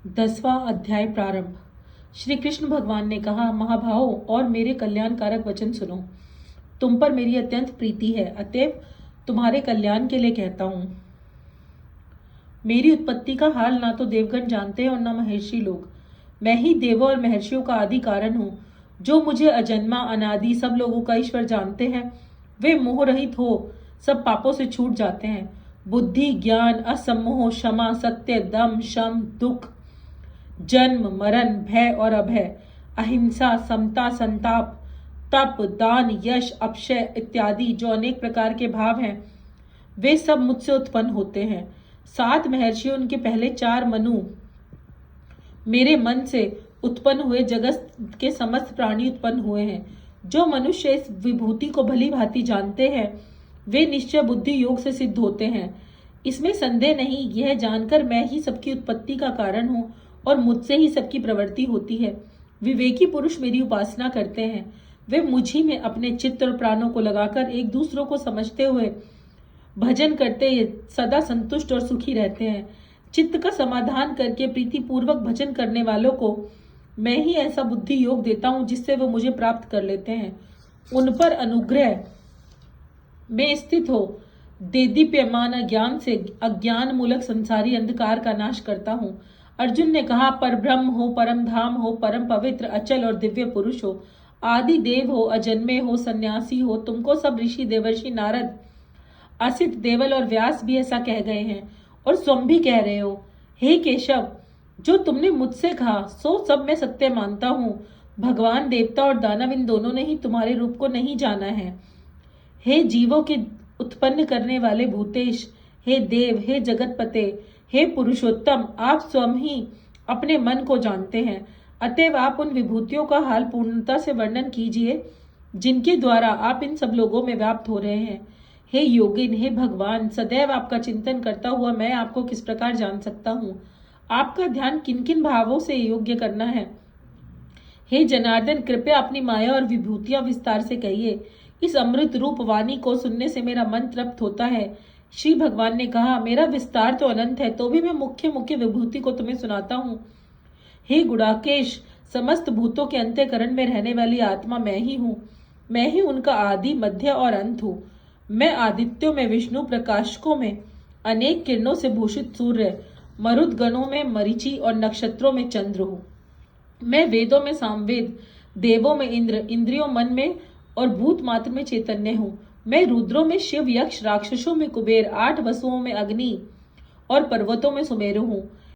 10वां अध्याय प्रारंभ। श्री कृष्ण भगवान ने कहा, महाभावों और मेरे कल्याणकारक वचन सुनो। तुम पर मेरी अत्यंत प्रीति है, अतएव तुम्हारे कल्याण के लिए कहता हूं। मेरी उत्पत्ति का हाल ना तो देवगण जानते हैं और न महर्षि लोग। मैं ही देवों और महर्षियों का आदि कारण हूं। जो मुझे अजन्मा अनादि सब लोगों का ईश्वर जानते हैं, वे मोह रहित हो सब पापों से छूट जाते हैं। बुद्धि, ज्ञान, असम्मोह, क्षमा, सत्य, दम, शम, दुख, जन्म, मरण, भय और अभय, अहिंसा, समता, संताप, तप, दान, यश, अपशय इत्यादि जो अनेक प्रकार के भाव हैं, वे सब मुझसे उत्पन्न होते हैं। 7 महर्षि, उनके पहले 4 मनु, मेरे मन से उत्पन्न हुए। जगत के समस्त प्राणी उत्पन्न हुए हैं। जो मनुष्य इस विभूति को भली भांति जानते हैं, वे निश्चय बुद्धि योग से सिद्ध होते हैं। इसमें संदेह नहीं, यह जानकर मैं ही सबकी उत्पत्ति का कारण हूँ और मुझसे ही सबकी प्रवृत्ति होती है। विवेकी पुरुष मेरी उपासना करते हैं। वे मुझी में अपने चित्त और प्राणों को लगाकर एक दूसरों को समझते हुए भजन करते सदा संतुष्ट और सुखी रहते हैं। चित्त का समाधान करके प्रीति पूर्वक भजन करने वालों को मैं ही ऐसा बुद्धि योग देता हूं जिससे वे मुझे प्राप्त कर लेते हैं। उन पर अनुग्रह में स्थित हो देदीप्यमान ज्ञान से अज्ञान मूलक संसारी अंधकार का नाश करता हूं। अर्जुन ने कहा, पर ब्रह्म हो, परम धाम हो, परम पवित्र, अचल और दिव्य पुरुष हो, आदि देव हो, अजन्मे हो, सन्यासी हो, तुमको सब ऋषि, देवर्षि, नारद, असित, देवल और व्यास भी ऐसा कह गए हैं और स्वयं भी कह रहे हो। हे केशव, जो तुमने मुझसे कहा सो सब मैं सत्य मानता हूँ। भगवान, देवता और दानव इन दोनों ने ही तुम्हारे रूप को नहीं जाना है। हे जीवों के उत्पन्न करने वाले भूतेश, हे देव, हे जगतपते, हे पुरुषोत्तम, आप स्वयं ही अपने मन को जानते हैं। अतएव आप उन विभूतियों का हाल पूर्णता से वर्णन कीजिए जिनके द्वारा आप इन सब लोगों में व्याप्त हो रहे हैं। हे योगिन, हे भगवान, सदैव आपका चिंतन करता हुआ मैं आपको किस प्रकार जान सकता हूँ? आपका ध्यान किन किन भावों से योग्य करना है? हे जनार्दन, कृपया अपनी माया और विभूतियां विस्तार से कहिए। इस अमृत रूप वाणी को सुनने से मेरा मन तृप्त होता है। श्री भगवान ने कहा, मेरा विस्तार तो अनंत है, तो भी मैं मुख्य मुख्य विभूति को तुम्हें सुनाता हूँ। हे गुड़ाकेश, समस्त भूतों के अंतःकरण में रहने वाली आत्मा मैं ही हूँ। मैं ही उनका आदि, मध्य और अंत हूँ। मैं आदित्यों में विष्णु, प्रकाशकों में अनेक किरणों से भूषित सूर्य, मरुद गणों में मरीचि और नक्षत्रों में चंद्र हूँ। मैं वेदों में सामवेद, देवों में इंद्र, इंद्रियों मन में और भूत मात्र में चैतन्य हूँ। मैं रुद्रों में शिव, यक्ष, राक्षसों में कुबेर, 8 वसुओं में अग्नि और पर्वतों में सुमेरु हूँ।